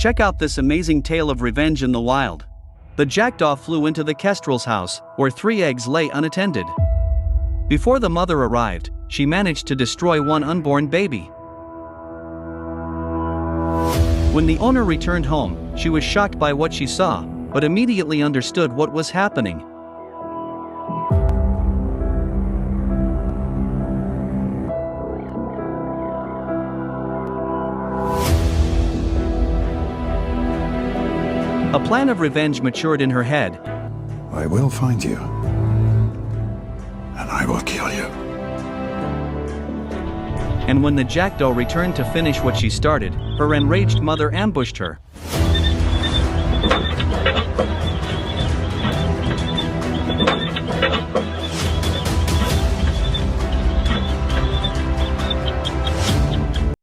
Check out this amazing tale of revenge in the wild. The jackdaw flew into the kestrel's house, where 3 eggs lay unattended. Before the mother arrived, she managed to destroy one unborn baby. When the owner returned home, she was shocked by what she saw, but immediately understood what was happening. A plan of revenge matured in her head. I will find you, and I will kill you. And when the jackdaw returned to finish what she started, her enraged mother ambushed her.